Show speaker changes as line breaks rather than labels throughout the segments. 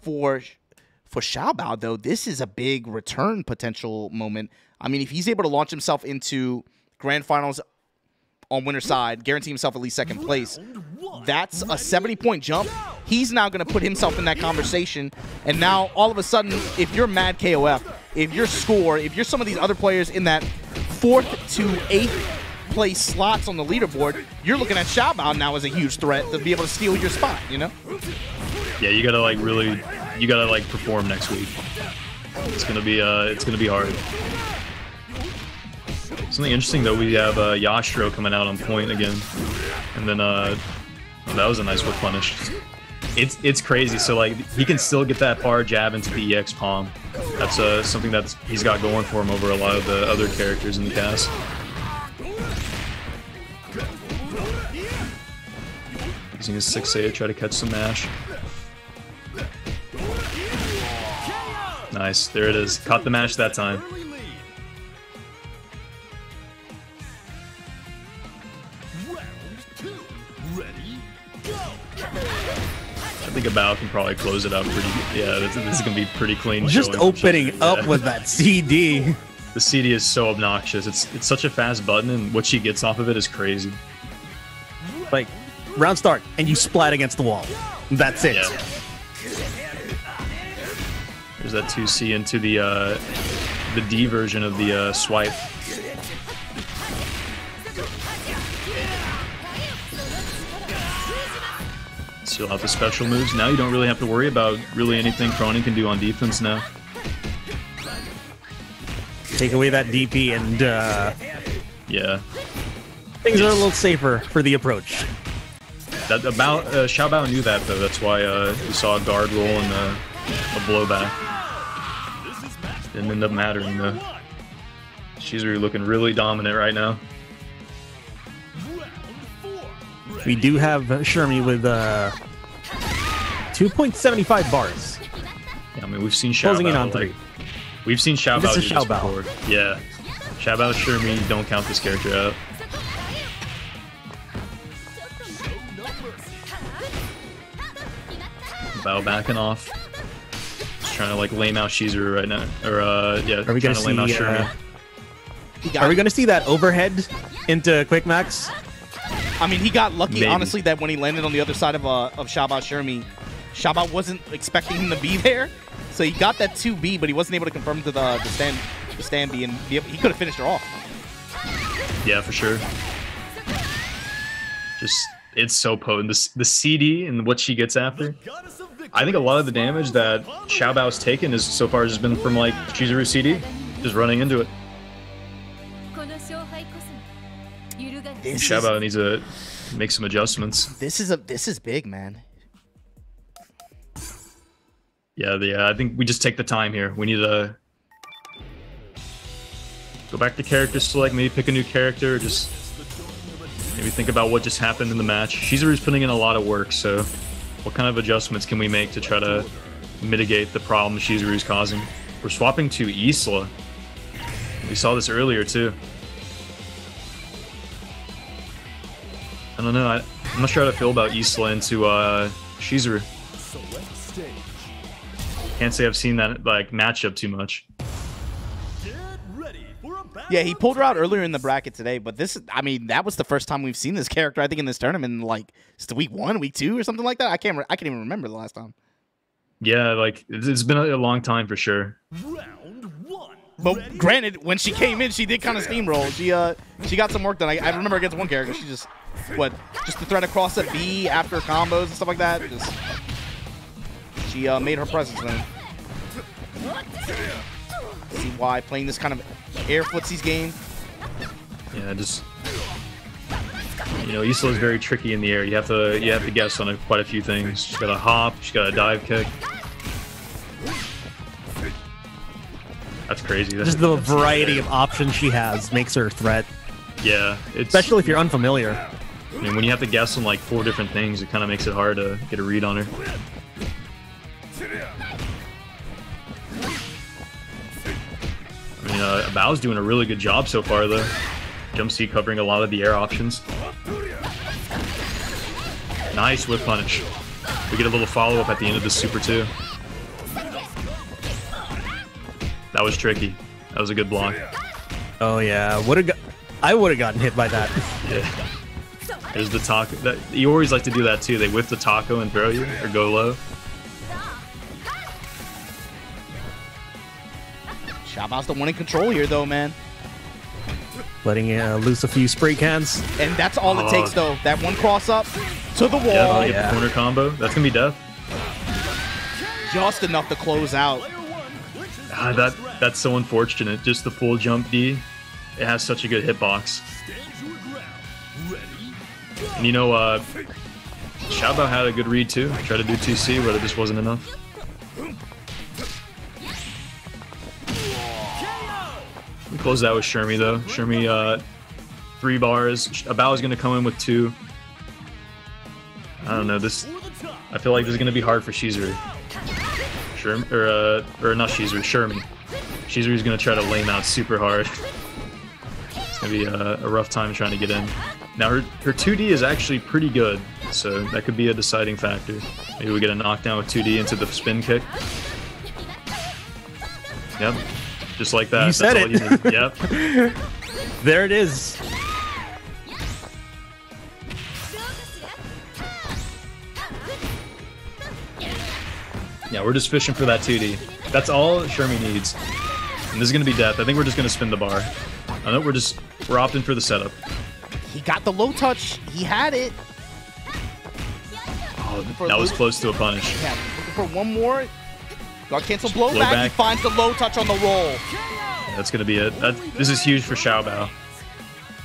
for Xiaobao, though, this is a big return potential moment. I mean, if he's able to launch himself into grand finals on winner's side, guarantee himself at least second place, that's a 70-point jump. He's now going to put himself in that conversation. And now, all of a sudden, if you're Mad KOF, if you're Score, if you're some of these other players in that 4th to 8th place slots on the leaderboard, you're looking at Xiaobao now as a huge threat to be able to steal your spot, you know?
Yeah, you gotta like really, you gotta like perform next week. It's gonna be hard. Something interesting though, we have Yashiro coming out on point again, and then oh, that was a nice whip punish. It's crazy. So like he can still get that bar jab into the EX palm. That's something that he's got going for him over a lot of the other characters in the cast. Using his 6A to try to catch some mash. Nice, there it is. Caught the mash that time. I think Abao can probably close it out pretty. Yeah, this is gonna be pretty clean.
Just opening up with that CD.
The CD is so obnoxious. It's such a fast button, and what she gets off of it is crazy.
Like, round start, and you splat against the wall. That's it.
Yeah. There's that 2C into the D version of the swipe. Seal out the special moves. Now you don't really have to worry about really anything Krohnen can do on defense now.
Take away that DP and
yeah,
things are a little safer for the approach.
That about Xiaobao knew that though. That's why we saw a guard roll and a blowback. Didn't end up mattering though. Chizuru looking really dominant right now.
We do have Shermie with 2.75 bars.
Yeah, I mean we've seen Xiaobao
closing in on 3.
We've seen Xiaobao
This is
do this
Xiaobao.
before. Yeah, Xiaobao, Shermie, don't count this character out. Bao backing off. Just trying to like lame out Chizuru right now. Or yeah,
are we gonna
trying to lame out Shermie.
Are we gonna see that overhead into Quick Max?
I mean, he got lucky,
Maybe.
honestly, that when he landed on the other side of Xiaobao Shermie, Xiaobao wasn't expecting him to be there. So he got that 2B, but he wasn't able to confirm to the stand B, and he could have finished her off.
Yeah, for sure. Just, it's so potent. The CD and what she gets after. I think a lot of the damage that Xiaobao's taken is so far has been from like Chizuru CD, just running into it. Xiaobao needs to make some adjustments.
This is big, man.
Yeah, I think we just take the time here. We need to go back to character select, maybe pick a new character, just maybe think about what just happened in the match. Chizuru's putting in a lot of work, so what kind of adjustments can we make to try to mitigate the problem Chizuru's causing? We're swapping to Isla. We saw this earlier, too. I don't know. I'm not sure how to feel about Isla into Chizuru. Can't say I've seen that like matchup too much.
Yeah, he pulled her out earlier in the bracket today, but this, I mean, that was the first time we've seen this character, I think, in this tournament, like, it's week 1, week 2, or something like that. I can't even remember the last time.
Yeah, like, it's been a long time for sure.
But granted, when she came in, she did kind of steamroll. She got some work done. I remember against one character, she just the thread across the B after combos and stuff like that. She made her presence known. See why playing this kind of air footsies game.
Yeah, just Isla is very tricky in the air. You have to guess on quite a few things. She's got a hop. She's got a dive kick. That's crazy.
Just the variety of options she has makes her a threat.
Yeah,
especially if you're unfamiliar.
I mean, when you have to guess on like 4 different things, it kind of makes it hard to get a read on her. I mean, Abao's doing a really good job so far, though. Jump C covering a lot of the air options. Nice whip punish. We get a little follow-up at the end of the Super 2. That was tricky. That was a good block.
Oh yeah, I would have gotten hit by that.
Yeah. There's the taco. You always like to do that too. They whip the taco and throw you, or go low.
Xiaobao's the one in control here, though, man.
Letting loose a few spray cans.
And that's all it takes, though. That one cross up to the wall.
Yeah, get the corner combo. That's gonna be death.
Just enough to close out.
That's so unfortunate. Just the full jump D. It has such a good hitbox. And you know, Xiaobao had a good read too. Tried to do 2C, but it just wasn't enough. We close that with Shermie though. Shermie, 3 bars. Abao is gonna come in with 2. I don't know. I feel like this is gonna be hard for Chizuru. Or not Chizuru, Shermie. Chizuru's gonna try to lane out super hard. It's gonna be a rough time trying to get in. Now her 2D is actually pretty good, so that could be a deciding factor. Maybe we get a knockdown with 2D into the spin kick. Yep, just like that.
You said it.
All you need. Yep.
There it is.
Yeah, we're just fishing for that 2D. That's all Shermie needs. And this is gonna be death. I think we're just gonna spin the bar. I know we're opting for the setup.
He got the low touch. He had it.
Oh, that was close to a punish.
Yeah, looking for one more. Got cancel blowback. He finds the low touch on the roll.
Yeah, that's gonna be it. This is huge for Xiaobao.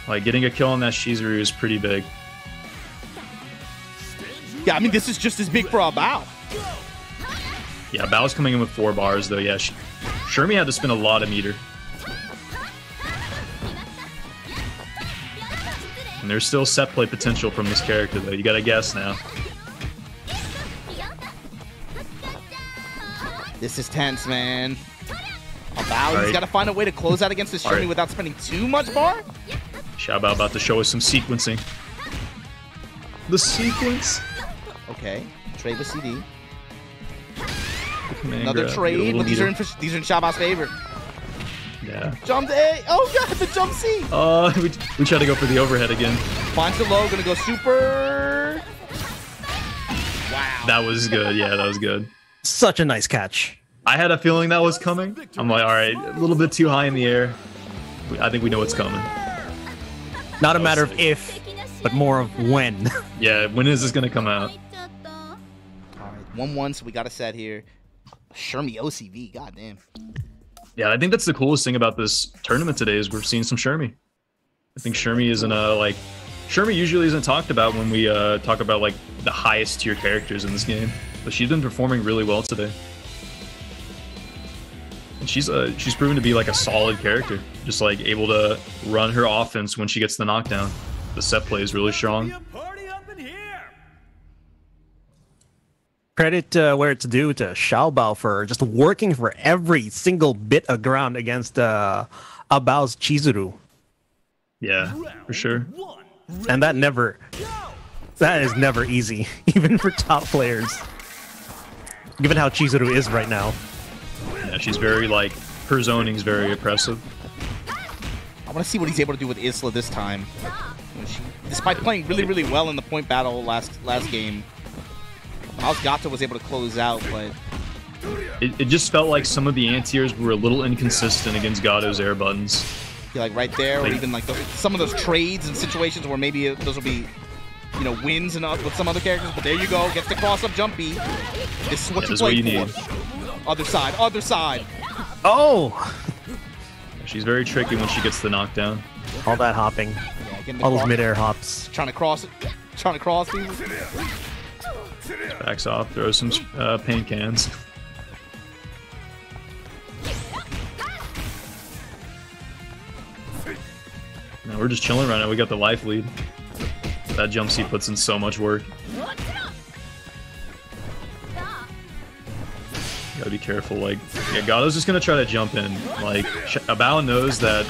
Like getting a kill on that Chizuru is pretty big.
Yeah, I mean this is just as big for Abao.
Yeah, Bao's coming in with 4 bars though. Yeah, Shermie had to spin a lot of meter. And there's still set play potential from this character though. You gotta guess now.
This is tense, man. Abao, he's got to find a way to close out against this Shermie without spending too much bar.
Xiaobao about to show us some sequencing. The sequence.
Okay, trade with CD.
Man,
Another trade, but these are in Xiaobao's favor.
Yeah.
Jump A. Oh god, the jump C.
We try to go for the overhead again.
Finds the low, gonna go super. Wow.
That was good. Yeah, that was good.
Such a nice catch.
I had a feeling that was coming. I'm like, all right, a little bit too high in the air. I think we know what's coming.
Not a matter of if, but more of when.
Yeah, when is this gonna come out?
All right, 1-1, so we got a set here. Shermie OCV, goddamn.
Yeah, I think that's the coolest thing about this tournament today is we're seeing some Shermie. I think Shermie isn't Shermie usually isn't talked about when we talk about like the highest tier characters in this game, but she's been performing really well today. And she's proven to be like a solid character, just like able to run her offense when she gets the knockdown. The set play is really strong.
Credit where it's due to Xiaobao for just working for every single bit of ground against Abao's Chizuru.
Yeah, for sure.
And that is never easy, even for top players. Given how Chizuru is right now.
Yeah, she's very like, her zoning's very oppressive.
I want to see what he's able to do with Isla this time. Despite playing really, really well in the point battle last game, Gato was able to close out, but
it just felt like some of the anti-airs were a little inconsistent against Gato's air buttons.
Yeah, like right there, or even like some of those trades and situations where maybe those will be, you know, wins and with some other characters. But there you go, gets the cross-up jump B. This is what you play for. Need. Other side, other side.
Oh!
She's very tricky when she gets the knockdown.
All that hopping.
Yeah,
all those mid-air hops.
Trying to cross it. Trying to cross people.
Backs off, throws some paint cans. Now we're just chilling right now. We got the life lead. That jump C puts in so much work. Gotta be careful. Like, yeah, Gato's just gonna try to jump in. Like, Abao knows that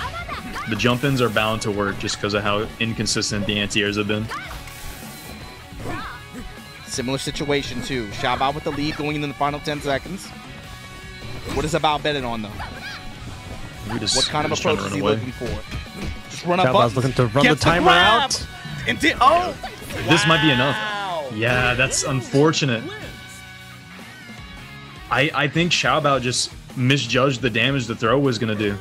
the jump ins are bound to work just because of how inconsistent the anti-airs have been.
Similar situation too. Xiaobao with the lead going into the final 10 seconds. What is Abao betting on though? What kind of approach is he looking for? Just run up.
Xiaobao's looking to run the timer out.
And did oh!
This might be enough. Yeah, that's unfortunate. I think Xiaobao just misjudged the damage the throw was gonna do.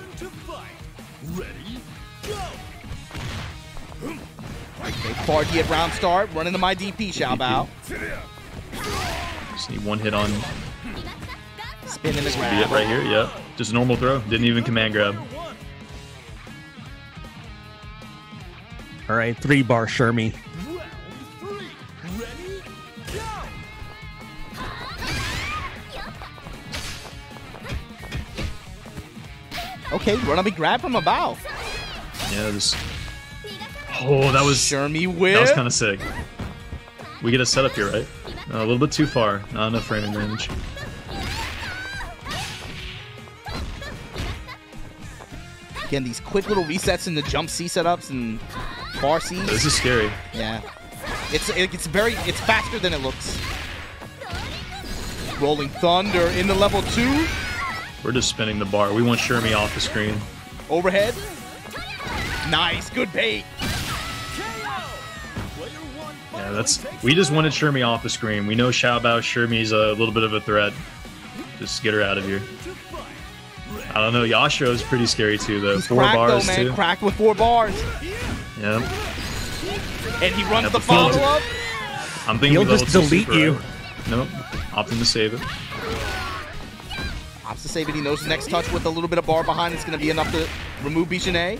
Okay, Party at round start, running to my DP, Xiaobao.
Just need one hit on.
Spinning the
Be
grab.
it right here. Yep, just a normal throw. Didn't even command grab.
All right, 3-bar Shermie.
Okay, run up and grab from abao.
Yeah, this. Oh, that was
Shermie whip.
That was kind of sick. We get a setup here, right? A little bit too far. Not enough frame advantage.
Again, these quick little resets in the jump C setups and bar Cs.
This is scary.
Yeah, it's faster than it looks. Rolling Thunder in the level 2.
We're just spinning the bar. We want Shermie off the screen.
Overhead. Nice, good bait.
Yeah, we just wanted Shermie off the screen. We know Xiaobao Shermie's a little bit of a threat. Just get her out of here. I don't know. Yashiro's pretty scary too, though.
He's
4
cracked,
bars
though, man.
too.
Cracked with 4 bars.
Yeah.
And he runs
Yeah,
the
the field-
follow-up.
I'm thinking
He'll
level
just
2
delete
super,
you.
right? Nope. Opting to save it.
Opts to save it. He knows the next touch with a little bit of bar behind is going to be enough to remove B.Jenet.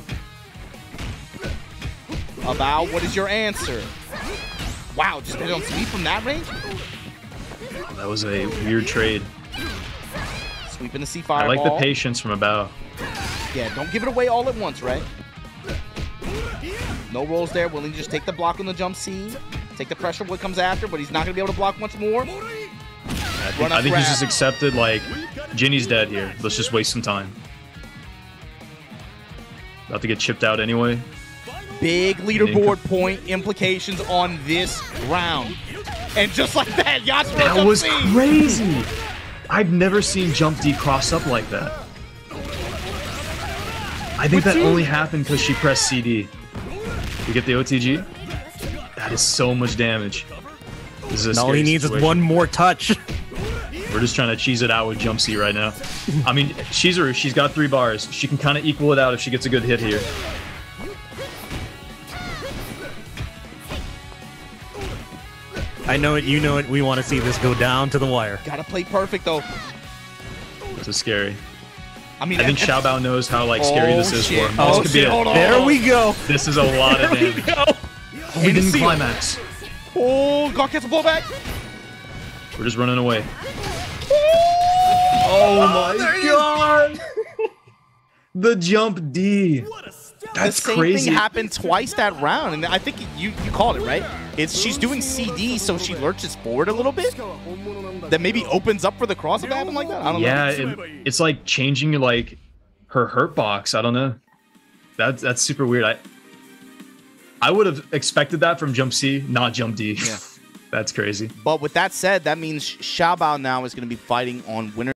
Abao, what is your answer? Wow, just hit on speed from that range?
That was a weird trade.
Sweeping the C
I
fireball.
like the patience from Abao.
Yeah, don't give it away all at once, right? No rolls there. Willing to just take the block on the jump C. Take the pressure what comes after, but he's not going to be able to block much more.
I think he's just accepted, like, Jinny's dead here. Let's just waste some time. About to get chipped out anyway.
Big leaderboard point implications on this round. And just like that, Yashiro
That was
C.
crazy! I've never seen Jump D cross up like that. I think that only happened because she pressed CD. You get the OTG? That is so much damage. This is a
All he
scary
needs is
situation.
one more touch.
We're just trying to cheese it out with Jump C right now. I mean, Chizuru, she's got 3 bars. She can kind of equal it out if she gets a good hit here.
I know it, you know it. We want to see this go down to the wire.
Gotta play perfect, though.
This is scary.
I mean,
I think Xiaobao knows how scary this is
shit.
for him.
Oh,
This could be
shit,
it.
hold on.
There we go.
This is a lot of
There we
damage.
go.
Oh, we didn't
seal.
climax.
Oh, God gets a pullback.
We're just running away. Oh my god! The jump D. That's
the same
crazy.
thing happened twice that round, and I think you called it, right? She's doing CD, so she lurches forward a little bit. That maybe opens up for the cross if it happened like that. I don't know.
It's like changing like her hurt box. I don't know. That's super weird. I would have expected that from Jump C, not Jump D.
Yeah.
That's crazy.
But with that said, that means Xiaobao now is going to be fighting on winner.